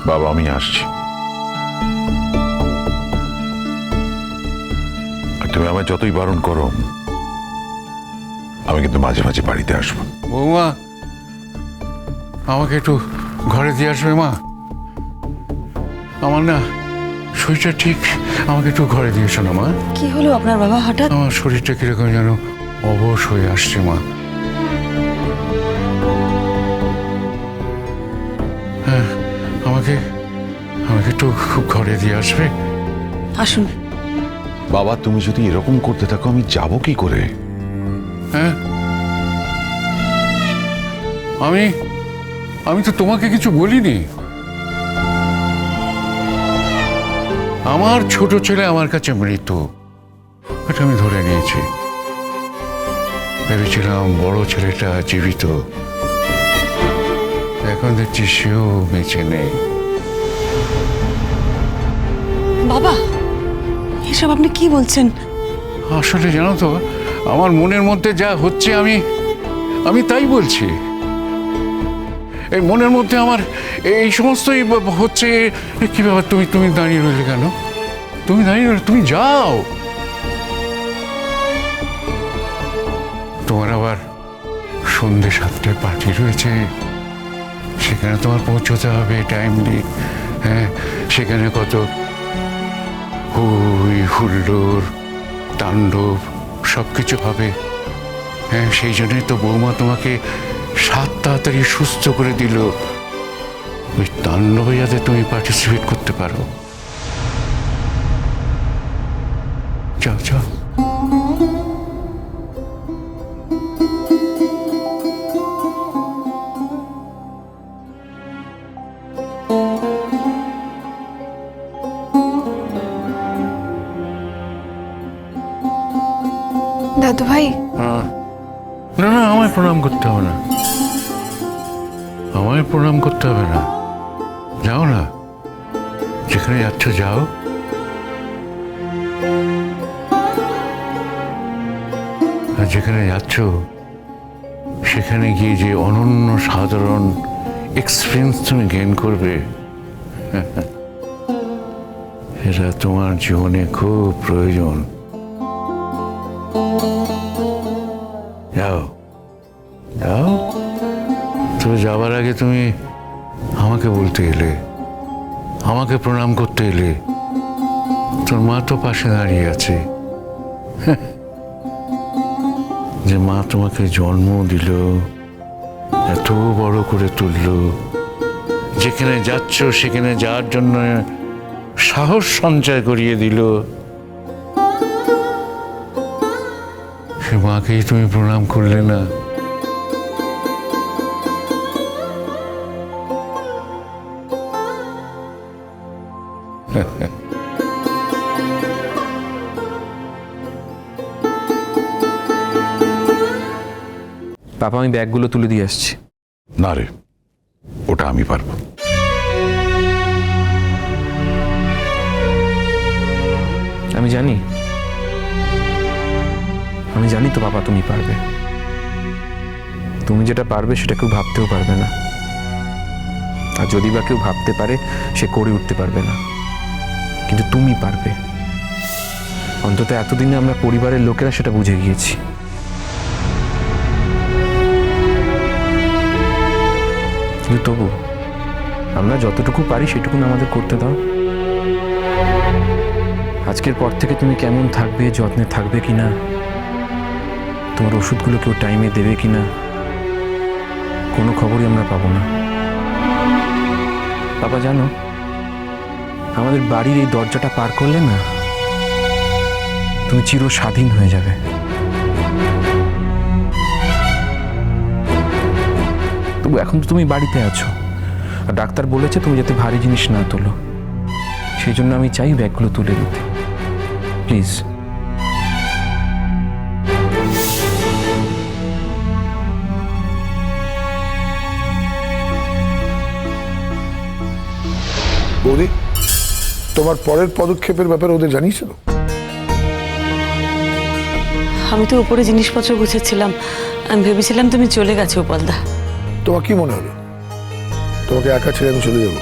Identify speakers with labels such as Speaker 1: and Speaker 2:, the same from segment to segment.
Speaker 1: বাবা আমি আসছি। আর তুমি আমায় যতই বারণ করো, আমি কিন্তু মাঝে মাঝে বাড়িতে আসবো।
Speaker 2: বৌমা, আমাকে একটু ঘরে দিয়ে আসবে মা। আমার না শরীরটা ঠিক, আমাকে একটু ঘরে দিয়ে এসো না মা।
Speaker 3: কি হলো আপনার বাবা হঠাৎ?
Speaker 2: আমার শরীরটা কিরকম যেন অবশ হয়ে আসছে মা। হ্যাঁ, আমাকে আমাকে একটু ঘরে দিয়ে আসবে।
Speaker 3: আসুন।
Speaker 1: বাবা তুমি যদি এরকম করতে থাকো আমি যাব কি করে?
Speaker 2: হ্যাঁ, আমি তো তোমাকে কিছু বলিনি। আমার ছোট ছেলে আমার কাছে মৃত, এটা আমি ধরে নিয়েছি। ভেবেছিলাম বড় ছেলেটা জীবিত, এখন দেখছি সেও বেঁচে নেই।
Speaker 3: বাবা, এসব আপনি কি বলছেন?
Speaker 2: আসলে জানো তো, আমার মনের মধ্যে যা হচ্ছে আমি তাই বলছি। এই মনের মধ্যে আমার এই সমস্তই হচ্ছে। কি ব্যাপার, তুমি দাঁড়িয়ে রইলে কেন? তুমি দাঁড়িয়ে রইলে, তুমি যাও। তোমার আবার সন্ধ্যে 7টায় পার্টি রয়েছে, সেখানে তোমার পৌঁছতে হবে টাইমলি। হ্যাঁ, সেখানে কত হই হুল্লোড় তাণ্ডব সব কিছু হবে। হ্যাঁ, সেই জন্যই তো বৌমা তোমাকে তাড়াতাড়ি সুস্থ করে দিল, ওই তাণ্ডবে যাতে তুমি পার্টিসিপেট করতে পারো। যাও যাও।
Speaker 4: দাদু ভাই,
Speaker 2: না না, আমায় প্রণাম করতে হবে না, আমায় প্রণাম করতে হবে না। যাও না, যেখানে যাচ্ছ যাও। আর যেখানে যাচ্ছ সেখানে গিয়ে যে অনন্য সাধারণ এক্সপিরিয়েন্স তুমি গেইন করবে, এটা তোমার জীবনে খুব প্রয়োজন। যাও যাও। তবে যাবার আগে তুমি আমাকে বলতে এলে, আমাকে প্রণাম করতে এলে। তোর মা তো পাশে দাঁড়িয়ে আছে, যে মা তোমাকে জন্ম দিল, এত বড় করে তুলল, যেখানে যাচ্ছ সেখানে যাওয়ার জন্য সাহস সঞ্চয় করিয়ে দিল। সে মাকেই তুমি প্রণাম করলে না?
Speaker 5: পাপা, আমি ব্যাগগুলো তুলে দিয়ে আসছি।
Speaker 1: না রে, ওটা আমি পারবো।
Speaker 5: আমি জানি তো পাপা, তুমি পারবে। তুমি যেটা পারবে সেটা কেউ ভাবতেও পারবে না, আর যদি বা কেউ ভাবতে পারে সে করে উঠতে পারবে না, কিন্তু তুমি পারবে। অন্তত এতদিনে আমরা পরিবারের লোকেরা সেটা বুঝে গিয়েছি। কিন্তু তবু আমরা যতটুকু পারি সেটুকু আমাদের করতে দাও। আজকের পর থেকে তুমি কেমন থাকবে, যত্নে থাকবে কিনা, তোমার ওষুধগুলো কেউ টাইমে দেবে কিনা, কোনো খবরই আমরা পাবো না। বাবা জানো, আমাদের বাড়ির এই দরজাটা পার করলে না, তুমি চির স্বাধীন হয়ে যাবে। তবু এখন তো তুমি বাড়িতে আছো, আর ডাক্তার বলেছে তুমি যাতে ভারী জিনিস না তোলো, সেই জন্য আমি চাই ব্যাগগুলো তুলে দিতে, প্লিজ।
Speaker 6: বৌদি, তোমার পরের পদক্ষেপের ব্যাপারে ওদের জানিয়েছিল?
Speaker 3: আমি তো উপরে জিনিসপত্র গুছাচ্ছিলাম, আমি ভেবেছিলাম তুমি চলে গেছো উপলদা।
Speaker 6: তোমার কি মনে হলো তোমাকে একা ছেড়ে আমি চলে যাবো?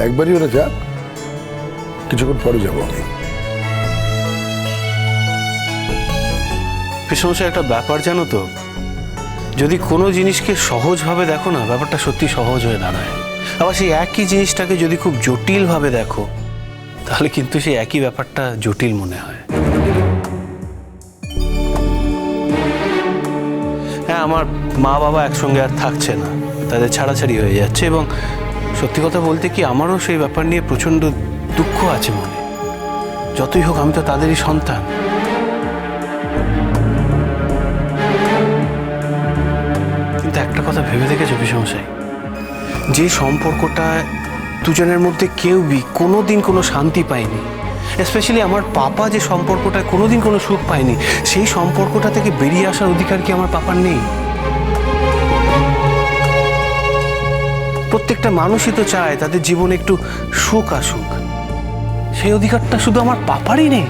Speaker 6: একবারই ওরা যাক, কিছুক্ষণ পরে যাবো আমি।
Speaker 4: পিসমশাই, একটা ব্যাপার জানো তো, যদি কোনো জিনিসকে সহজভাবে দেখো না, ব্যাপারটা সত্যি সহজ হয়ে দাঁড়ায়। আবার সেই একই জিনিসটাকে যদি খুব জটিলভাবে দেখো, তাহলে কিন্তু সেই একই ব্যাপারটা জটিল মনে হয়। হ্যাঁ, আমার মা বাবা একসঙ্গে আর থাকছে না, তাদের ছাড়াছাড়ি হয়ে যাচ্ছে, এবং সত্যি কথা বলতে কি, আমারও সেই ব্যাপার নিয়ে প্রচণ্ড দুঃখ আছে মনে। যতই হোক আমি তো তাদেরই সন্তান। কিন্তু একটা কথা ভেবে দেখেছো পিসমশাই, যে সম্পর্কটা দুজনের মধ্যে কেউ কোনোদিন কোনো শান্তি পায়নি, স্পেশালি আমার পাপা যে সম্পর্কটা কোনোদিন কোনো সুখ পায়নি, সেই সম্পর্কটা থেকে বেরিয়ে আসার অধিকার কি আমার পাপার নেই? প্রত্যেকটা মানুষই তো চায় তাদের জীবনে একটু সুখ আসুক, সেই অধিকারটা শুধু আমার পাপারই নেই।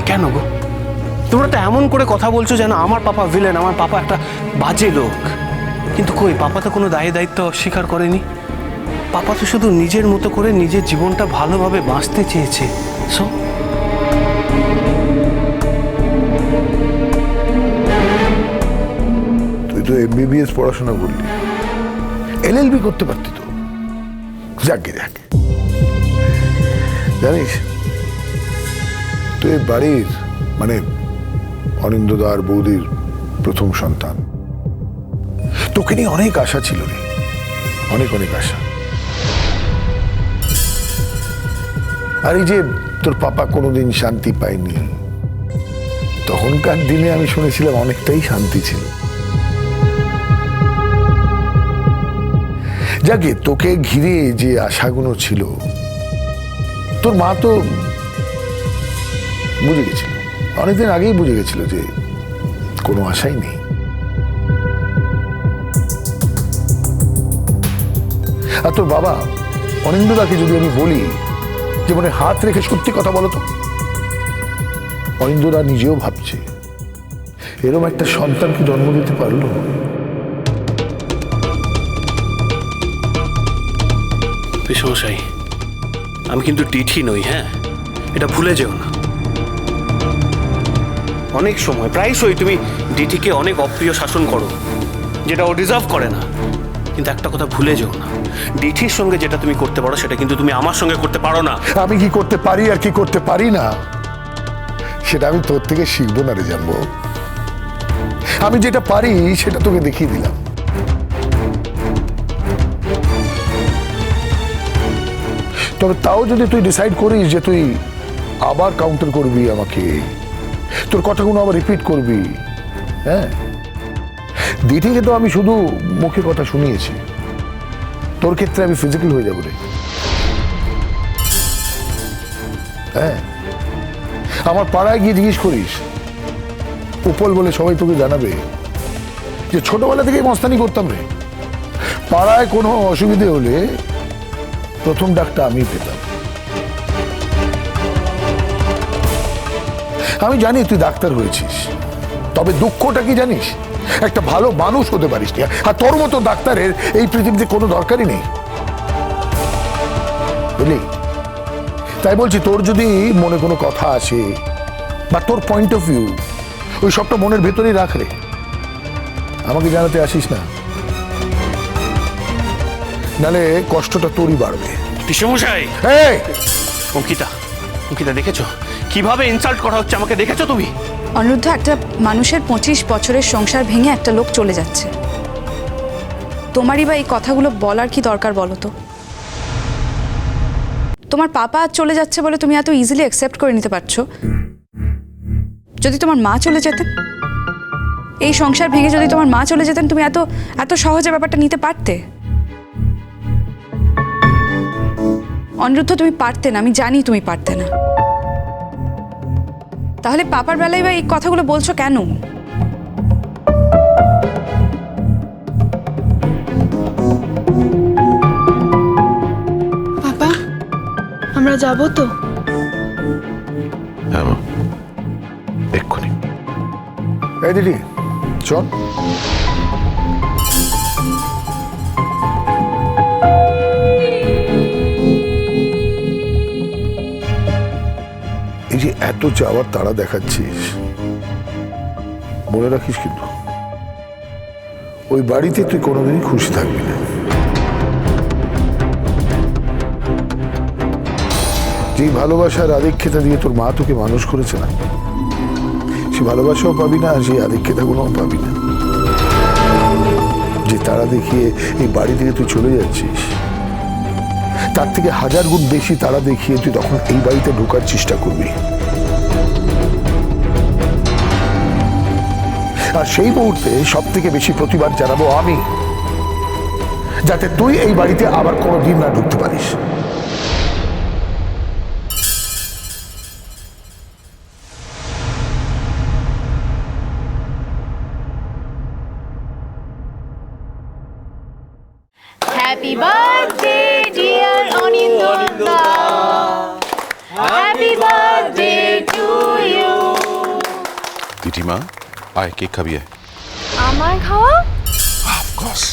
Speaker 4: কেন গো? তোমরা তো এমন করে কথা বলছো যেন আমার পাপা ভিলেন, আমার পাপা একটা বাজে লোক। কিন্তু কই, পাপা তো কোনো দায়িত্ব অস্বীকার করেনি। পাপা তো শুধু নিজের মতো করে নিজের জীবনটা ভালোভাবে বাঁচতে চেয়েছে। সো
Speaker 6: তুই তো MBBS পড়াশোনা করলি, LLB করতে পারতি তো। যাকে দেখ, জানিস তুই বাড়ির মানে অনিন্দদার বৌদির প্রথম সন্তান, তোকে নিয়ে অনেক আশা ছিল রে, অনেক অনেক আশা। আর এই যে তোর পাপা কোনোদিন শান্তি পায়নি, তখনকার দিনে আমি শুনেছিলাম অনেকটাই শান্তি ছিল। যাকে তোকে ঘিরে যে আশাগুলো ছিল, তোর মা তো বুঝে গেছিল, অনেকদিন আগেই বুঝে গেছিল যে কোনো আশাই নেই। আর তোর বাবা অনিন্দদাকে যদি আমি বলি যে মনে হাত রেখে সত্যি কথা বলো তো, অনিন্দদা নিজেও ভাবছে এরকম একটা সন্তানকে জন্ম দিতে পারলো।
Speaker 4: পিসমশাই, আমি কিন্তু ডিঠি নই, হ্যাঁ, এটা ভুলে যেও না। অনেক সময় প্রায়শই তুমি ডিঠিকে অনেক অপ্রিয় শাসন করো, যেটা ও ডিজার্ভ করে না। কিন্তু একটা কথা ভুলে যেও না, ডিঠির সঙ্গে যেটা তুমি করতে পারো সেটা কিন্তু তুমি আমার সঙ্গে করতে পারো না।
Speaker 6: আমি কি করতে পারি আর কি করতে পারি না, সেটা আমি তোর থেকে শিখবো না রে জানবো। আমি যেটা পারি সেটা তোকে দেখিয়ে দিলাম। তবে তাও যদি তুই ডিসাইড করিস যে তুই আবার কাউন্টার করবি আমাকে, তোর কথাগুলো আবার রিপিট করবি, হ্যাঁ, দিঠিকে তো আমি শুধু মুখে কথা শুনিয়েছি, তোর ক্ষেত্রে আমি ফিজিক্যাল হয়ে যাবো রে। হ্যাঁ, আমার পাড়ায় গিয়ে জিজ্ঞেস করিস, উপল বলে সবাই তোকে জানাবে যে ছোটবেলা থেকেই মস্তানি করতাম রে, পাড়ায় কোনো অসুবিধে হলে প্রথম ডাকটা আমি পেতাম। আমি জানি তুই ডাক্তার হয়েছিস, তবে দুঃখটা কি জানিস, একটা ভালো মানুষ হতে পারিস না, আর তোর মতো ডাক্তারের এই পৃথিবীতে কোনো দরকারই নেই, বুঝলি? তাই বলছি, তোর যদি মনে কোনো কথা আসে বা তোর পয়েন্ট অফ ভিউ, ওই সবটা মনের ভেতরেই রাখ রে, আমাকে জানাতে আসিস না, নালে কষ্টটা তোরই বাড়বে।
Speaker 4: পিসমশাই,
Speaker 6: এই
Speaker 4: অঙ্কিতা, অঙ্কিতা দেখেছো কিভাবে ইনসাল্ট করা হচ্ছে আমাকে? দেখেছো তুমি?
Speaker 7: অনিরুদ্ধ, একটা মানুষের 25 বছরের সংসার ভেঙে একটা লোক চলে যাচ্ছে, তোমারই বা এই কথাগুলো বলার কি দরকার বলো তো? তোমার পাপা আজ চলে যাচ্ছে বলে তুমি এত ইজিলি অ্যাকসেপ্ট করে নিতে পারছো। যদি তোমার মা চলে যেতেন, এই সংসার ভেঙে যদি তোমার মা চলে যেতেন, তুমি এত এত সহজে ব্যাপারটা নিতে পারতে? অনিরুদ্ধ, তুমি পারতে না, আমি জানি তুমি পারতে না। তাহলে পাপার বেলায় বা এই কথাগুলো বলছো কেন?
Speaker 8: পাপা, আমরা যাব তো?
Speaker 1: হ্যাঁ মা, এক্ষুনি।
Speaker 6: এই দিদি চল। এত চাওয়ার তারা দেখাচ্ছিস, মনে রাখিস কিন্তু ওই বাড়িতে তুই কোনোদিনই খুশি থাকবি না। যেই ভালোবাসার আধিক্যতা দিয়ে তোর মা তোকে মানুষ করেছে না, সে ভালোবাসাও পাবি না, সেই আধিক্যতাগুলোও পাবি না। যে তারা দেখিয়ে এই বাড়ি থেকে তুই চলে যাচ্ছিস, তার থেকে 1000 গুণ বেশি তারা দেখিয়ে তুই তখন এই বাড়িতে ঢোকার চেষ্টা করবি। আর সেই মুহূর্তে সব থেকে বেশি প্রতিবাদ জানাবো আমি, যাতে তুই এই বাড়িতে আবার কোনো দিন না ঢুকতে পারিস।
Speaker 9: Happy birthday, dear Anindya. Happy birthday to you.
Speaker 1: দিদিমা আয়, কেক খাবি আয়।
Speaker 9: আমার খাওয়া?
Speaker 1: Of course.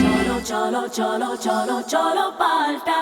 Speaker 10: cholo cholo cholo cholo cholo palta